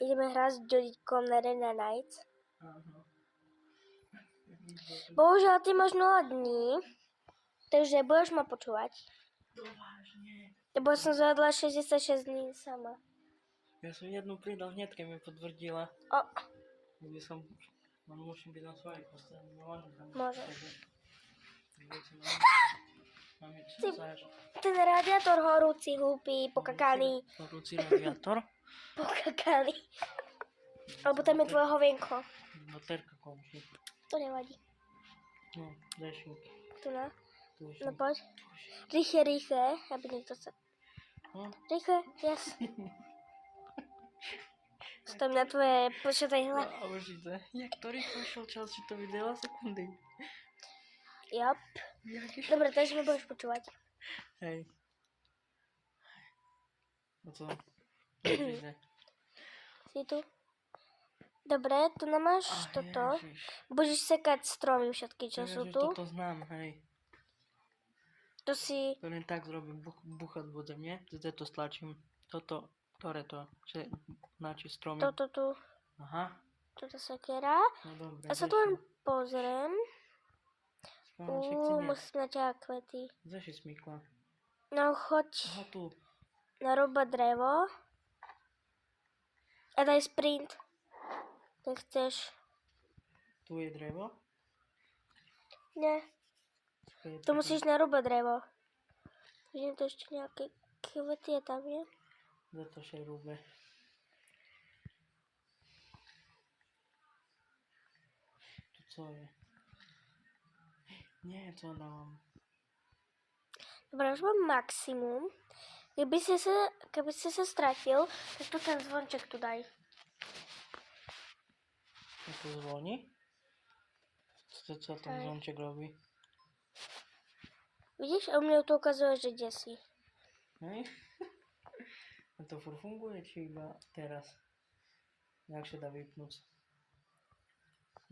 Ideme hrať s Jodikom na Arena Nights. Aha. Bohužiaľ, ty máš 0 dní, takže budeš ma počúvať. To vážne. Lebo som zvládla 66 dní sama. Ja som jednu pridal hneď, keď mi potvrdila. O, Kde som... musím byť na svojej postavení. Môžeš. Máme Ty- čo zaž? ten radiátor horúci, hlúpy, pokakaný. Horúci radiátor? Pokakaný. Alebo tam je tvoje hovienko. Baterka končí. To nevadí. No, dajším. Tu na. Tu No poď. Rýchle, aby niekto sa... No. Rýchle, yes. Stojím na tvoje počataj hla. A už ide. Jak to rýchlo šiel čas, či to video sekundy. Jop. Jaký Dobre, takže ma budeš počúvať. Hej. No co? Ide. Si tu? Dobre, tu nemáš toto. Budeš sekať stromy všetky, čo sú tu. Toto znám, hej. To si... To len tak zrobím, buchať budem, nie? To stlačím. Toto, ktoré to? Načí stromy. Toto tu. Aha. Toto sekera. No dobre. Ja sa tu len pozriem. Musím na ťa kvety. Zaši smykla. No choď Aha, tu. narúbať drevo. A daj sprint. Tak chceš. Tu je drevo. Nie. Tu musíš narúbať drevo. Vidím to ešte nejaké kvety je tam, nie? Za to še rúbe. Tu co je? Nie, co dávam? Dobre, už mám maximum. Keby si sa stratil, tak tu ten zvonček tu daj. Je to zvoní? Co ten zvonček robí? Vidíš? A u mňa to ukazuje, že kde si. Hej? A to furt funguje, či iba teraz? Jak sa dá vypnúť?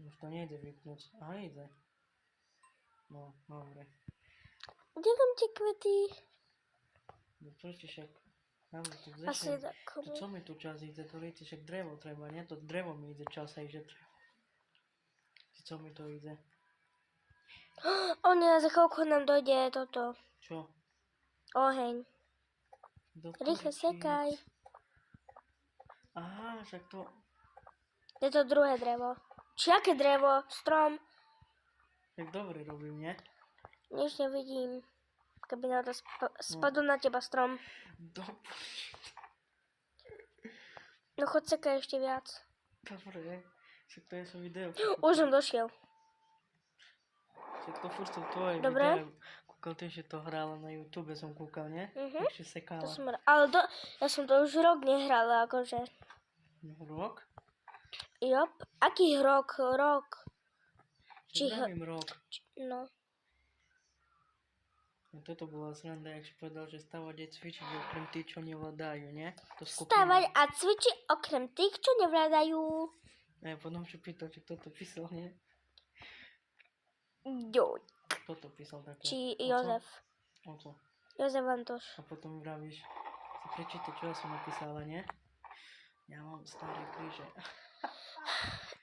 Už to nejde vypnúť. Aha, ide. No, dobre. Kde tam tie kvety? No prečo však? Asi tak. Co mi tu čas ide? To liete však drevo treba, nie? To drevo mi ide čas aj, že drevo. Co mi to ide? O nie, za chvíľku nám dojde toto. Čo? Oheň. Rýchle sekaj. Aha, však to... Je to druhé drevo. Čiaké drevo? Strom? Tak dobre robím, nie? Nič nevidím. Keby na to spadol na teba strom. No choď sekaj ešte viac. Dobre, však to je som video. Už som došiel. Však to furt sú tvoje Dobre. video. Kúkal ty, že to hrála na YouTube, som kúkal, nie? Mhm. Takže sekála. To som ale ja som to už rok nehrala, akože. Rok? Jop. Aký rok? Či rok. No. No toto bola sranda, jak si povedal, že stavať je cvičiť okrem tých, čo nevládajú, nie? To Stavať a cvičiť okrem tých, čo nevládajú. Ja potom si pýtal, či kto to písal, nie? Joj. Kto to písal také? Či Jozef. Oco. Jozef Antoš. A potom vravíš, si prečítaj, čo ja som napísala, nie? Ja mám staré kríže.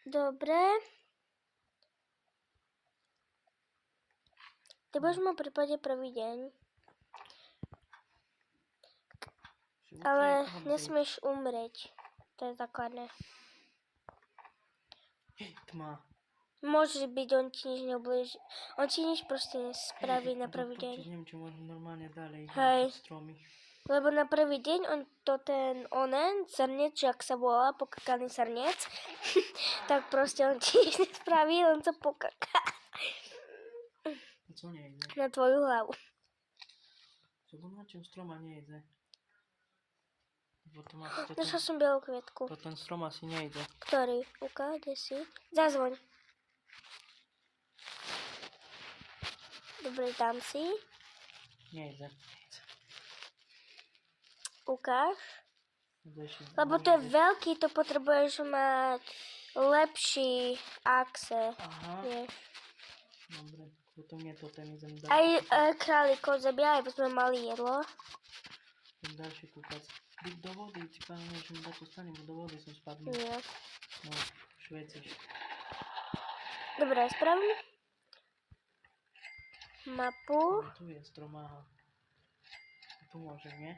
Dobre. Ty budeš mať v prípade prvý deň. Ale nesmieš umrieť. To je základné. Tma. Môže byť, on ti nič neoblíži. On ti nič proste nespraví na prvý deň. Neviem, čo môžem normálne ďalej. Hej. Stromy. Lebo na prvý deň on to ten onen, srnec, čo ak sa volá, pokakaný srnec, tak proste on ti nič nespraví, len sa pokaká. Co nejde? Na tvoju hlavu. Čo to na čím stroma nejde? Našla som bielú kvietku. To ten strom asi nejde. Ktorý? Uka, kde si? Zazvoň. Dobre, tam si. Nejde. Ukáž. Lebo to je veľký, to potrebuješ mať lepší axe. Aha. Vieš. Dobre, potom je to ten idem dať. Aj králikov zabíja, aby sme mali jedlo. Ten ďalší kukac. Dík do vody, ti pevne, že mu takto stane, mu do vody som spadnul. Nie. No, šveciš. Dobra, spravím mapu. No, tu je stromáha. Tu môžem, nie?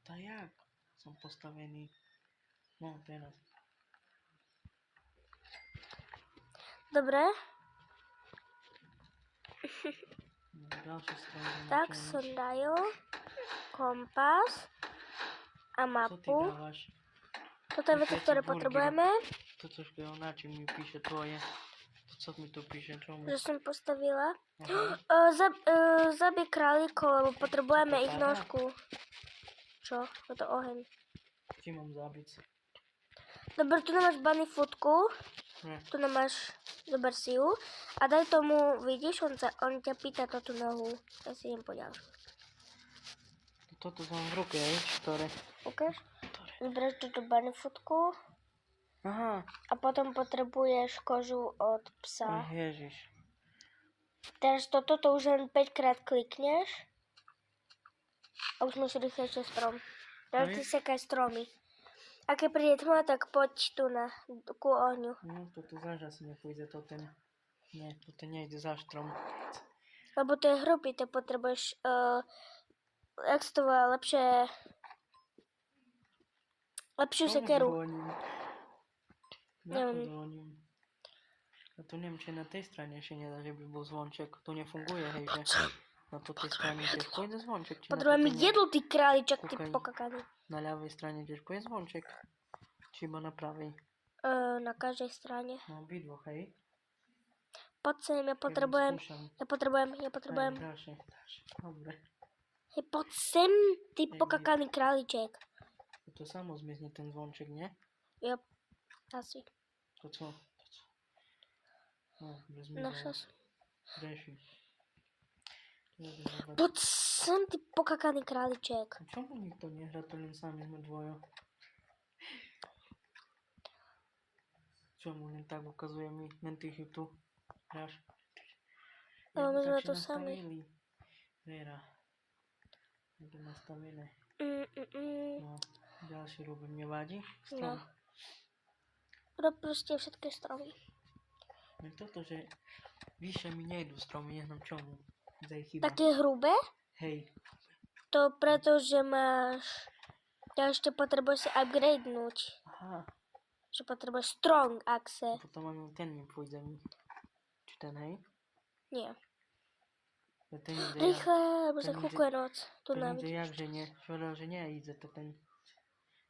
Tá jak? Som postavený. No, teraz. Dobre, No, ďalší strom. tak som dal kompas a Co ty mapu. dávaš? Toto je veci, ktoré potrebujeme. To trošku na čím mi píše tvoje. To co mi tu píše, čomu? Že som postavila. Aha. Zabij králíkov, lebo potrebujeme To ich páda? nožku. Čo? Je to oheň. Či mám zabiť? Dobre, tu nemáš bunny foodku. Ne. Tu nemáš, zober si ju. A daj tomu, vidíš, on ťa pýta to tú nohu. Ja si idem po ďalšiu. Toto mám v ruke, ktoré? Ukáž? Ktoré? Vybereš túto bunny foodku. Aha. A potom potrebuješ kožu od psa. Ježiš. Teraz toto už len 5 krát klikneš. A už máš rýchlejšie strom. Teraz ty sekaj stromy. A keď príde tma, tak poď tu ku ohňu. No, toto zaž asi nepôjde, toto nie, toto nejde za štrom. Lebo to je hrubý, to potrebuješ, jak sa to volá, lepšiu sekeru. Neviem. Zvoním. A tu neviem, či na tej strane ešte nedá, že by bol zvonček. Tu nefunguje, hej, že na tej strane tiež pôjde zvonček. Či Potrebujem na jedlo, ty králičak, ty Kúkaj. pokakaný. Na ľavej strane tiež pôjde zvonček. Či iba na pravej. Na každej strane. No, obidvoch, hej. Poď sem, ja potrebujem. Aj, ďalšie. Dobre. Hej, poď sem, ty pokakaný králiček. To samo zmizne ten zvonček, nie? Jo, asi. To co? No, zmizol. Našla som. Reši. Poď sem, ty pokakaný králiček. Čomu nikto nehrá, to len sami sme dvojo? Čomu len tak ukazuje mi, len ty tu hráš? Ale my sme Tak to si sami. nastavili. Vera. Je to nastavené. No, ďalší robím, nevadí? No. Strom. Rob proste všetky stromy. Len toto, že vyššie mi nejdu stromy, neznam čomu. Zaj chyba. Také hrubé? Hej. To preto, že máš... Ja ešte potrebuješ si upgradenúť. Aha. Že potrebuješ strong axe. Potom mám ten nepôjde mi. Či ten, hej? Nie. Ja ten ide, Rýchle, lebo ten sa ide- kúkuje noc. Tu ten nám ide jak, že nie. Švedal, že nie ide to ten.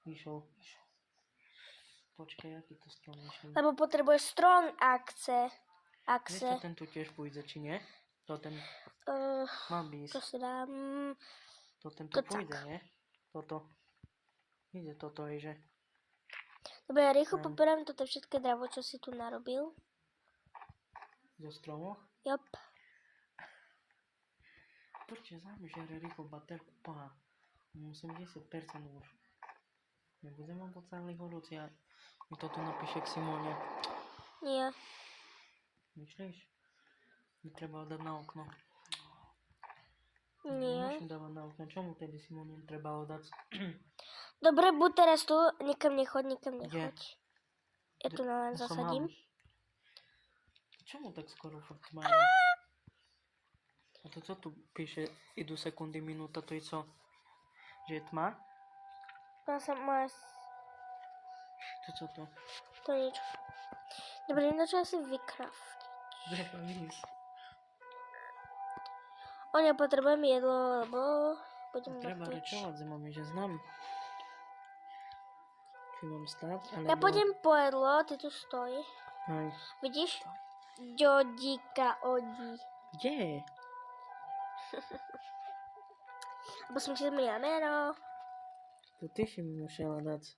Vyšol. Počkaj, aký to strom išiel. Lebo potrebuješ strong axe. Vieš, Axe. to ten tu tiež pôjde, či nie? To ten mal by To ísť. si dám. To ten to tu tak. pôjde, nie? Toto. Ide toto, hej, že? Dobre, ja rýchlo No. poberám toto všetké dravo, čo si tu narobil. Zo stromov. Jop. Prečo zamýšľa rýchlo baterku? Pá. Mám 80% už. Nebudem vám to celý horúci a mi toto napíše k Simone. Nie. Myslíš? Mi treba dať na okno. Nie. Musím dávať na okno. Čomu tedy Simone treba dať? Dobre, buď teraz tu. Nikam nechoď, nikam Kde? nechoď. Ja tu na len Ja som zasadím. mal. Čomu tak skoro furt majú? A to co tu píše? Idú sekundy, minúta, to je co? Že je tma? To som moja... To co to? To nič. Dobre, ináč asi vykraft. Treba ísť. Ja potrebujem jedlo, lebo budem Treba mŕtvič. rečovať s mami, že znam. Či mám stať, alebo... Ja pôjdem po jedlo, ty tu stoj. Aj. Vidíš? Ďodíka odí. Kde? Lebo som si zmenila meno. To ty si mi musela dať.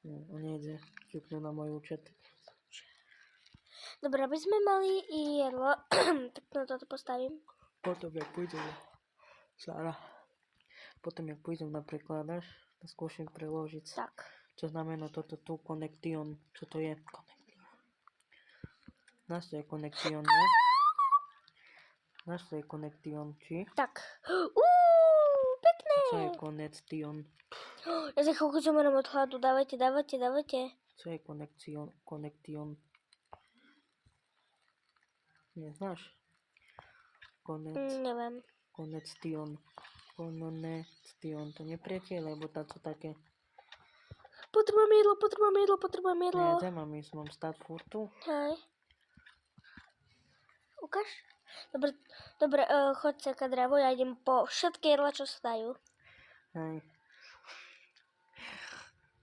No, on nejde. Ťukne na môj účet. Dobre, aby sme mali i jedlo, tak na toto postavím. Potom, jak pôjdem Sára. Potom, jak pôjdem na prekladaš, to skúšam preložiť. Tak. Čo znamená toto tu, connection. Čo to je? Connection. Nás to je connection, ne? Znaš, co je connection, či? Tak. Co je Pekné. connection? Ja za chvíľku zomrem od hladu. Dávajte. Co je connection? Neznáš? Neviem. Connection. To nepriateľ, lebo táto také. Potrebujem jedlo. Ja mám ísť, mám stať furtu. Hej. Ukáž? Dobre, choď seka drevo, ja idem po všetky jedla, čo sa dajú. Hej.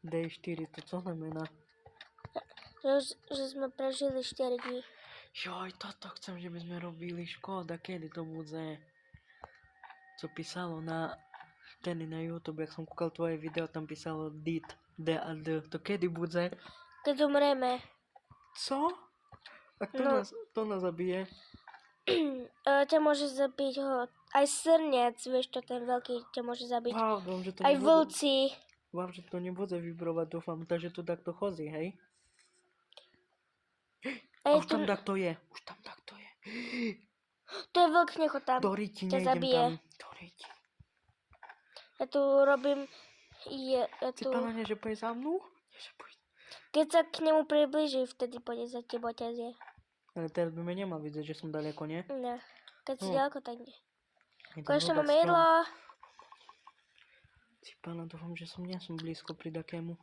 D4, to co znamená? Že sme prežili 4 dní. Joj, toto chcem, že by sme robili. Škoda, kedy to bude? Co písalo na YouTube, jak som kúkal tvoje video, tam písalo D a D. To kedy bude? Keď zomreme. Co? A to nás zabije? Ťa môže zabiť aj srnec, vieš čo, ten veľký ťa môže zabiť. Wow, dúfam, že to Aj nebude. vlci. Dúfam, že to nebude vybrovať, dúfam, takže tu takto chodí, hej? A už tam takto je. To je vlk, nechod tam. Do riti, ťa nejdem zabije. tam. Do riti. Ja tu robím... Ty pána, že pôjde za mnou? Keď sa k nemu priblíži, vtedy pôjde za tebou, ťa zje. Ale teraz by ma nemal vidieť, že som daleko, nie? Ne. Keď si ďaleko, tak nie. Je to Konečne hľadať máme strom. jedlo. Ty pána, dúfam, že nie som blízko pri takému.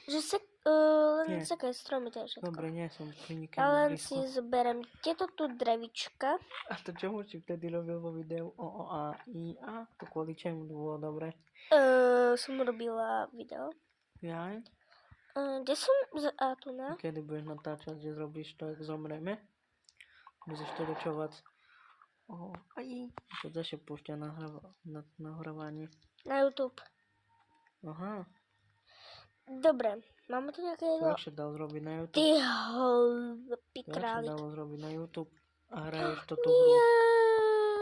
Že len Nie. sekaj stromy, to je všetko. Dobre, nie som pri nikému Ja len blízko. si zoberiem tieto tu drevička. A to čomu si vtedy robil vo videu o A, I, A? To kvôli čemu bolo dobre? Som robila video. Jaj? Kde som tu na? Kedy budeš natáčať, že zrobíš to, jak zomreme? Budeš to dočovať. Aj. To zase púšťa nahrávanie. Na YouTube. Aha. Dobre, máme tu nejaké To jedlo? jak sa dalo zrobiť na YouTube? Ty hlupý To jak sa králik. dalo zrobiť na YouTube? A hraješ to tú hru.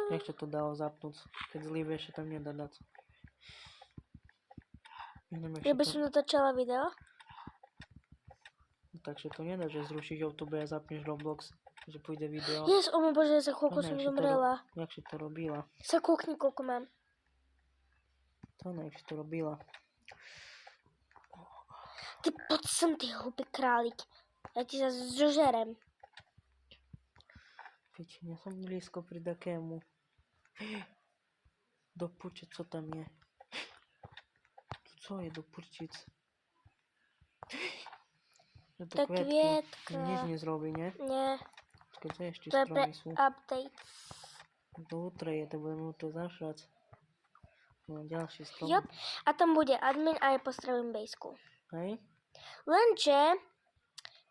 Jak sa to dalo zapnúť? Keď zlíbeš, sa tam nedá dať. Ja by som natáčala video. Takže to nedá, že zrušíš YouTube a zapneš Roblox, že pôjde video. Yes, o môj bože, za chvíľku Áno, som jak si to zomrela. Jak si to robila? Sa kúkni, koľko mám. To jak si to robila? Ty poď sem, ty hlupý králik. Ja ti sa zožerem. Piči, ja som blízko pri takému. Do pučic, co tam je? Co je do pučic? Je To je kvietka. Nič nezrobí, nie? Nie, Keď to ešte to je pre stromy sú. update. To útre je, to budeme to zašrať. No, ďalší strom. Jop. A tam bude admin a ja postavím bejsku. Hej? Lenže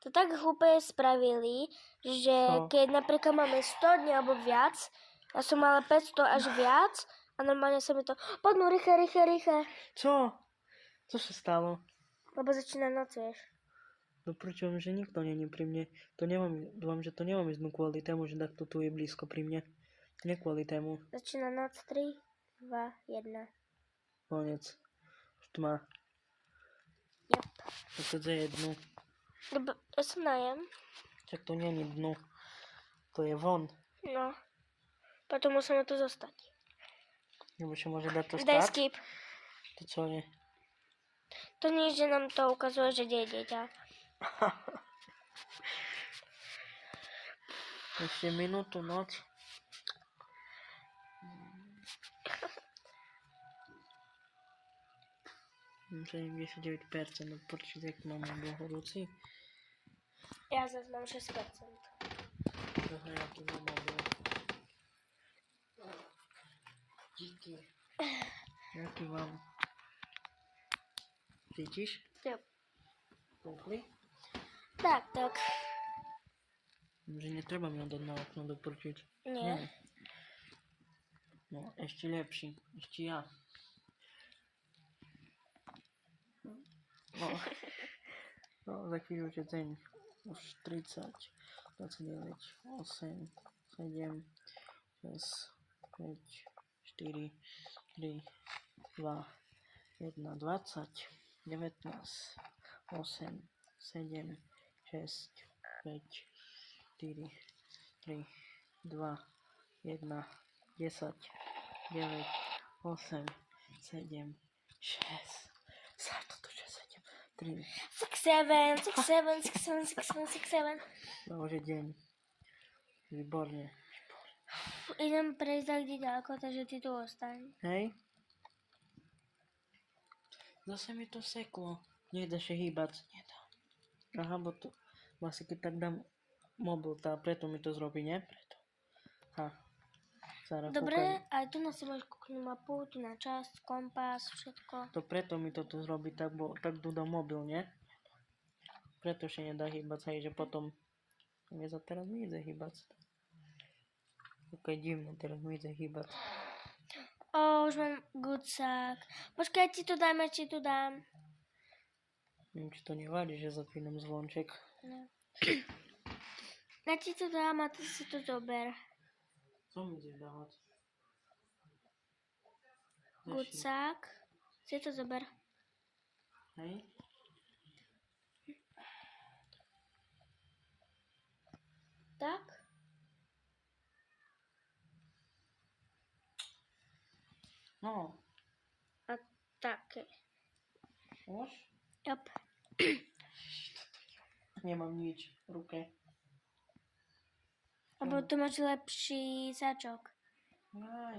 to tak hlúpe spravili, že Čo? keď napríklad máme 100 dní alebo viac, ja som mala 500 až viac a normálne sa mi to... Poďme, rýchle. Čo? Co sa stalo? Lebo začína noc, vieš. No prečo, že nikto není pri mne. To nemám, dúfam, že to nemám ísť kvôli tému, že takto tu je blízko pri mne. Nie kvôli tému. Začína noc 3, 2, 1. Konec. Už tma. Jop. Tak to je dnu. Dobre, ja sa najem. Čak to není dnu. To je von. No. Potom musíme tu zostať. Nebo čo môže dať to Daj start? skip. To čo je? To nič, že nám to ukazuje, že kde je dieťa. Ešte minútu, noc. Že 99% odpočít, jak mám bol horúci. Ja zase mám 6%. Aha, jaký mám mobil. Díky. Jaký mám? Cítiš? Jop. Koukli? Tak. Že netreba mi ho dať na okno doprčiť. Nie. No, ešte lepší. Ešte ja. No, za chvíľu je deň. Už 30, 29, 8, 7, 6, 5, 4, 3, 2, 1, 20, 19, 8, 7, 6, 5, 4, 3, 2, 1, 10, 9, 8, 7, 6, 7, 3. 6, 7, 6, 7, 6, 7, 6, 7, 6, 7. No už je deň. Výborne. Idem prejsť tak ďaleko, takže ty tu ostaň. Hej. Zase mi to seklo. Nedá sa hýbať. Nedá. Aha, bo to... Vlastne keď tak dám mobil, tá preto mi to zrobí, nie? Preto. Ha. Zara, Dobre, kúkaj. aj tu na si môžeš kúknúť mapu, tu na čas, kompas, všetko. To preto mi toto zrobí tak, bo tak dodám mobil, nie? Preto sa nedá hýbať, hej, že potom... Mne sa teraz mi ide hýbať. Také divné, teraz mi ide hýbať. Už mám gucák. Počkaj, ja ti tu dám. Neviem, či to nevadí, že zapínam zvonček. No. Ja ti to dám a ty si to zober. Co mi ideš dávať? Gucák. Si to zober. Hej? Tak? No, A také. už? Jop. Nemám nič v ruke. Lebo tu máš lepší sačok. Aj.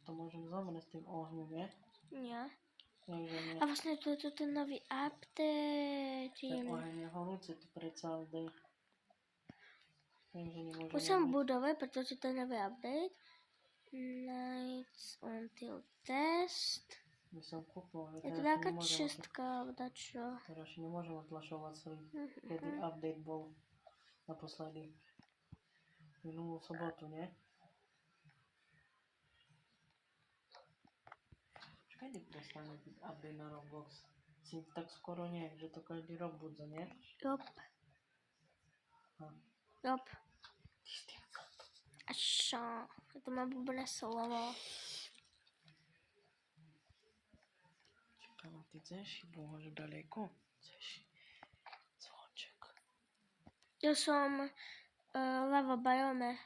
To môžem zomrieť s tým ohňom, nie? Nie. Takže nie. A vlastne tu je ten nový update. Ten oheň je horúci, to predsa dej. Takže nemôžem... Už som v budove, pretože to je nový update. Nights until test. By som kúpil, ale Je to teraz taká nemôžem... čistka, čo. Teraz si nemôžem odhlašovať svoj, kedy update bol naposledy. Minulú sobotu, nie? Kedy prestane byť update na Roblox? Si tak skoro nie, že to každý rok bude, nie? Jop. Ha. Jop. Ty s tým A čo? To má blbé slovo. Čakala, ty chceš? Bože, daleko? Chceš? Zvonček. Ja som lava biome.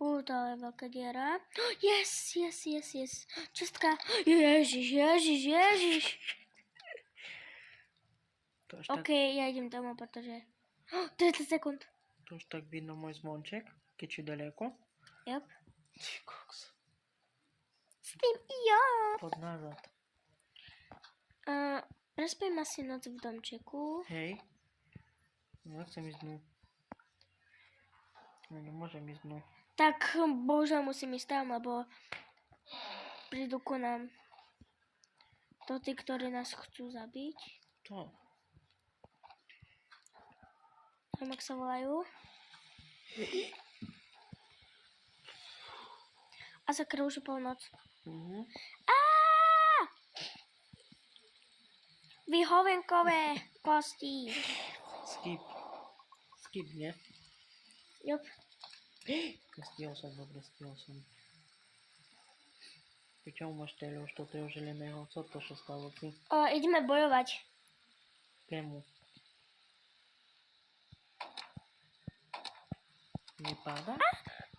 To je veľká diera. Yes. Čistka. Ježiš. To až OK, tak, ja idem domov, pretože... 30 sekúnd. to už tak vidno môj zvonček, keď je daleko. Jop. Ty koks. S tým ja. Pod nazad. Prespím asi noc v domčeku. Hej. No, ja chcem ísť dnu. No, nemôžem ísť dnu. Tak bohužiaľ musím ísť tam, lebo prídu ku nám to tí, ktorí nás chcú zabiť. To. Neviem, ak sa volajú. A sakra, už je polnoc. Vyhovenkové kosti. Skip, nie? Jop. Stihol som, dobre, stihol som. Ty čomu máš už toto želeného? Co to sa stalo ti? Ideme bojovať. Kému? Vypadá?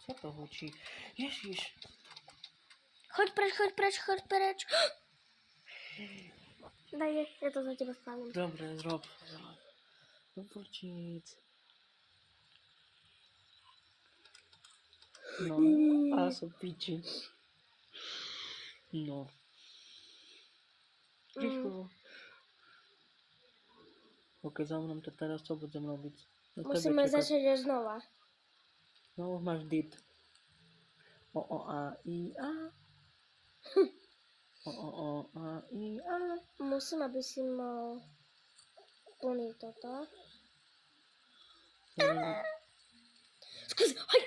Co to hučí? Ježiš! Choď preč. Daj, ja to za teba spravím. Dobre, zrob. Dopočíc. No, a som piči. No. Rýchlo. Ok, zamriem to teraz, co budem robiť? Na tebe Musíme čakať. začať až znova. No, už máš dit. A, I, A. A, I, A. Musím, aby si mal plný toto. Skús, hoj!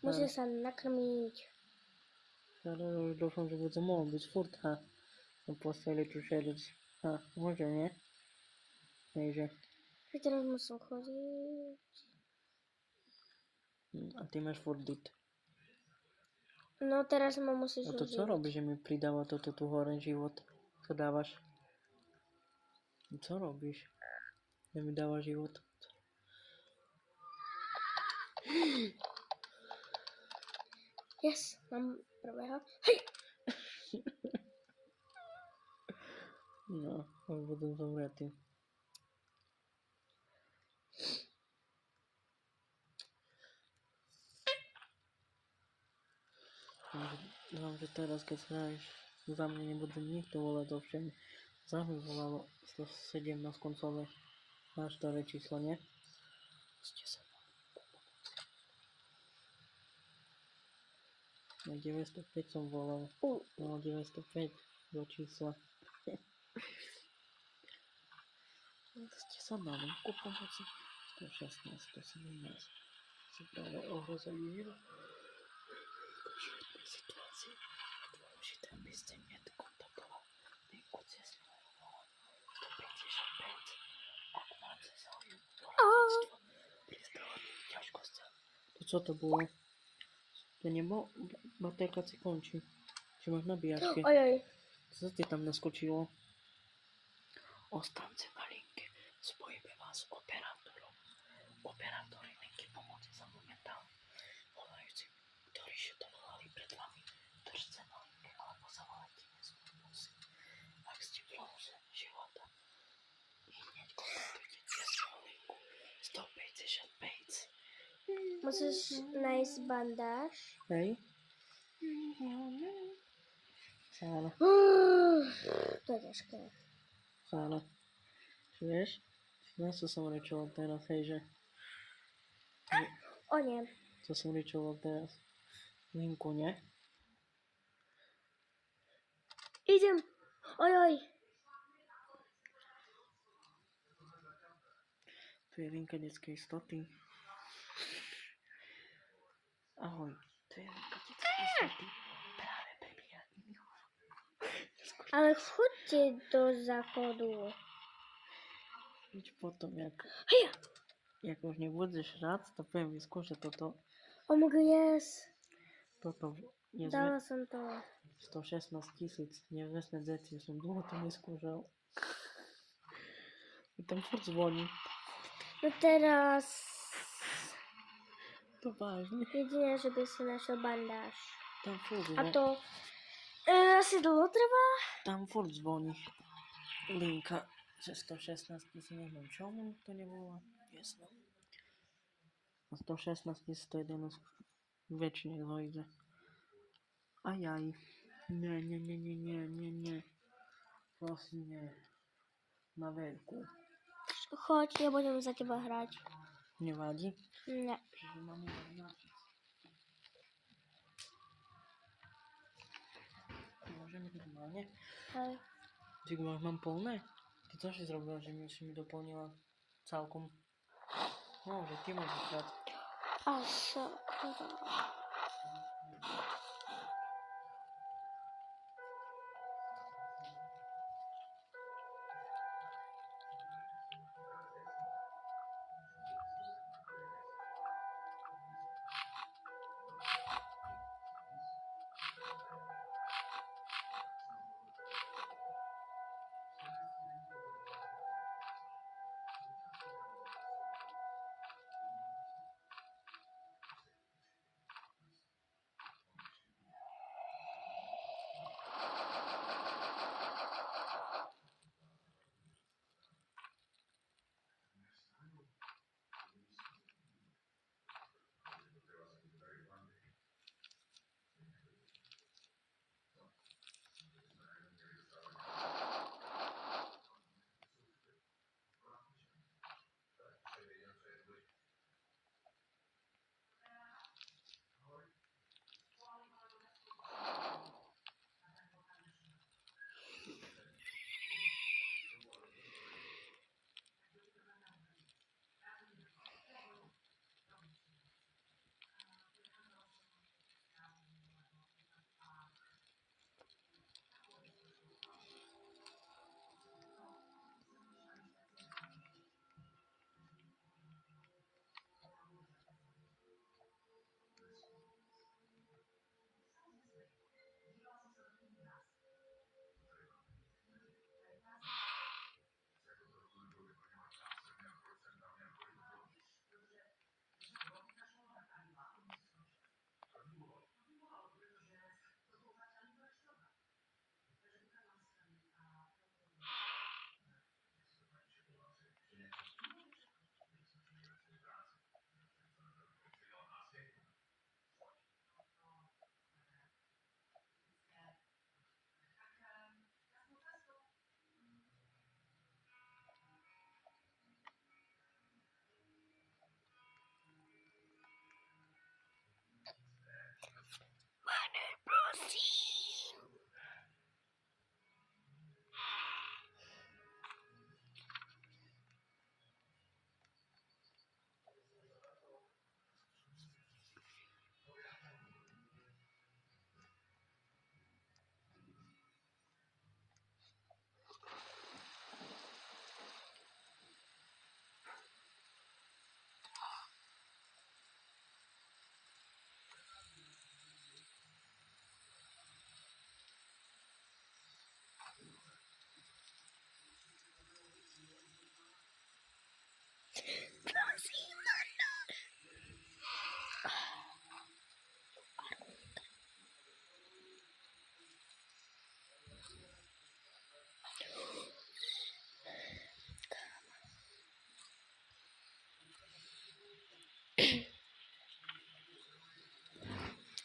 Musím sa nakrmiť. Teraz už dúfam, že budem mohol byť furt, ha. Na posteli tu šeliť. Ha, môžem, nie? Hejže. Teraz musím chodiť. A ty máš furt dit. No teraz ma musíš A to co užiť. robí, že mi pridáva toto tu hore život? Co dávaš? Co robíš? Ja mi dáva život. Yes, mám prvého. Hej! No, už budem zomretý. Dúfam, že teraz, keď hráš, za mňa nebude nikto volať ovšem. Za mňa volalo 117 koncové. Máš to číslo, nie? Ste sa. Na 905 som volal. No 905 do čísla. Ste sa na linku pomoci. 116, 117. Si práve ohrozili život. V situácii je dôležité, aby ste nekontaktovali linku cez 155. Ak máte záujem o poradenstvo pri zdravotných ťažkostiach. To čo to bolo? To nebolo? Baterka si končí. Či máš nabíjačke? Ojoj. Co ti tam naskočilo? Ostaňte na linke. Spojíme vás s operátorom. Operátori linky pomoci sa momentálne volajúci, ktorí to volali pred vami. Držte na linke alebo zavolajte nezmysly. Ak ste v hrôze života, hneď kontaktujte tiesňovú linku 155. Musíš nájsť bandáž. Hej? Áno. To je ťažké. Áno. Vieš? Ja som rečoval teraz, hej, že... O nie. To som rečoval teraz. Linku, ne? Idem. Ojoj. Tu je linka detskej istoty. Ahoj. Tu je linka detskej istoty. Práve prebieha iný hovor. Ale choďte do záchodu. Veď potom, jak už nebudeš rád, to poviem vyskúšať toto. Oh my god, yes. Toto je Dala som to. 116 000 nevestné deti, som dlho to neskúšal. Tam furt zvoní. No teraz... To vážne. Jedine, že by si našiel bandáž. Tam furt A zvoní. to... asi dlho trvá? Tam furt zvoní. Linka. Že 116 000, neviem čo mu to nevolá. Jasno. A 116 111 väčšine dojde. Ajaj. Nie. Prosím, nie. Na veľkú. Choď, ja budem za teba hrať. Nevadí? Ne. Že mám nápis. Môžem normálne? Hej. Ty mám plné? Ty čo si zrobila, že mi doplnila celkom? No, že ty môžeš hrať. A sakra.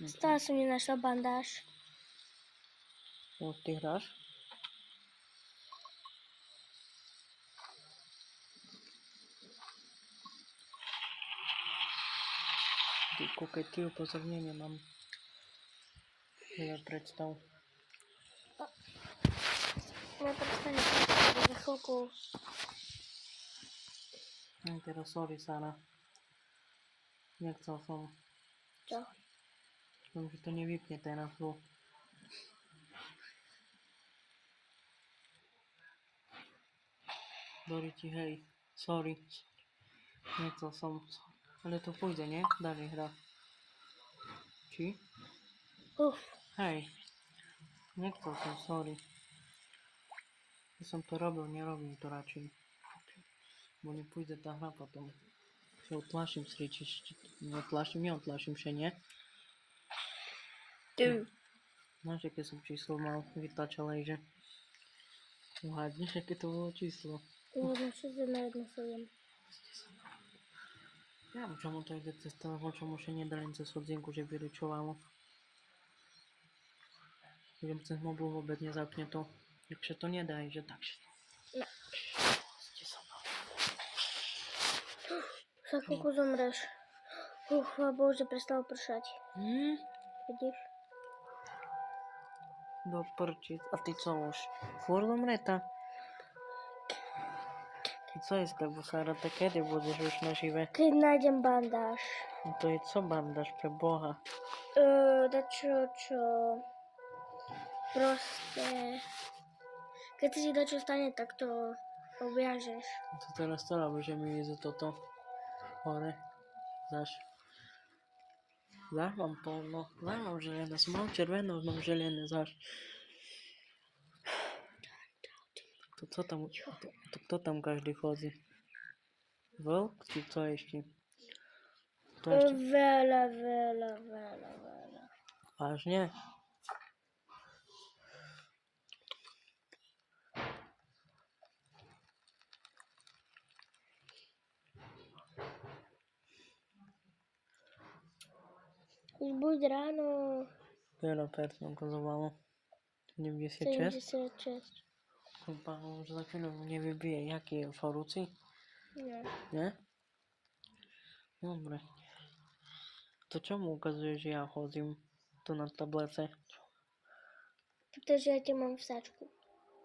Stała się mi nasza bandaż. No, ty grasz? Tylko какие upozornienia mam. Ile predstav. Ja przestanie za chwilkę. No teraz sorry Sara. Nechcel som. Co? Dúfam, že to nevypne teraz. Doriti, hej. Sorry. Nechcel som. Ale to pôjde, nie? Dalej hra. Či? Hej. Nechcel som, sorry. Ja som to robil, nerobím to radšej. Bo nepôjde tá hra potom. Się utlačím sričiš. Neotlačím še, nie? Ty. Znaš, aké som číslo mal vytlačalej, že? Uhádneš, aké to bolo číslo? No, wszyscy na jedno sobie. Ja wiem, czemu to idę przez telefon, czemu się nie da ręce z oddźwięku, żeby wyryczowało. Wiem, że ten mobil vôbec nie zapnie to. Jak się to nie da, i że tak się... No. Za chwilkę zomresz. O Boże, przestało prszać. Widzisz? Do porčic. A ty co už? Furt zomreta? I co jest tego, Sara? To kiedy budeš už na živé? Kiedy znajdziemy bandaż. No to je co bandaż, pre Boha? Čo? Proste. Keď si dačo stane, tak to objažeš. To teraz co robisz, że mi widzę to chore? Zaś. Zaś mam polno. Zaś mam zielone. Mam czerwoną, mam zielone, zaś. To co tam, to kto tam każdy chodzi? Wilk? Czy co jeszcze? To jeszcze... Wiele. Ważnie? Już budź rano. Wiele person kozowało. 96? 76. Chyba już za chwilę nie wybije. Jakie już orucy? Nie. Nie? Dobre. To czemu ukazuje, że ja chodzę tu na tablece? To też ja cię mam w saczku.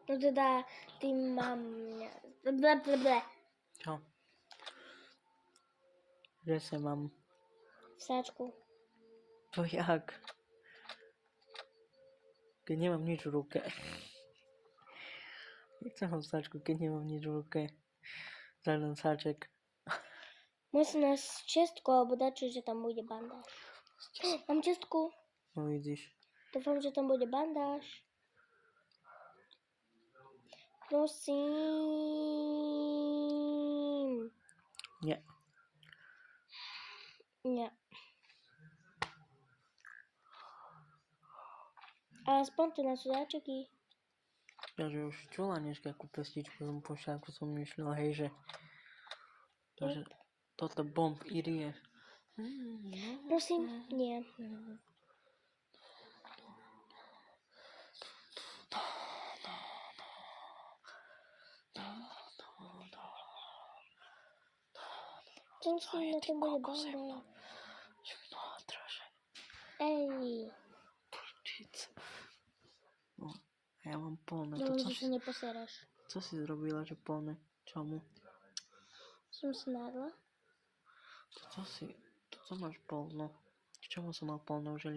No to da, ty mam... Ble. Co? Że se mam... W saczku. To jak? Kiedy nie mam nic w rukę. Jak to mam w saczku, kiedy nie mam nic w rukę? Żaden saczek. Może nas ciastko, albo daczy, że tam będzie bandaż. Mam ciastku. No widzisz. Dúfam, že tam bude bandáž. Prosím. Nie. Nie. A aspoň tu na sudáčeky. Ja, že už čula nejakú pestičku som pošla, ako som myšľal, hej, že... Takže toto bomb irie. Prosím, nie. Čo na tom bude bandáž? Ej. Porčice. A ja mám polné. Dúfam, že sa neposeráš. Co si zrobila, že polné? Čomu? Som si nádla. To co máš polno? Z čoho som mal polno už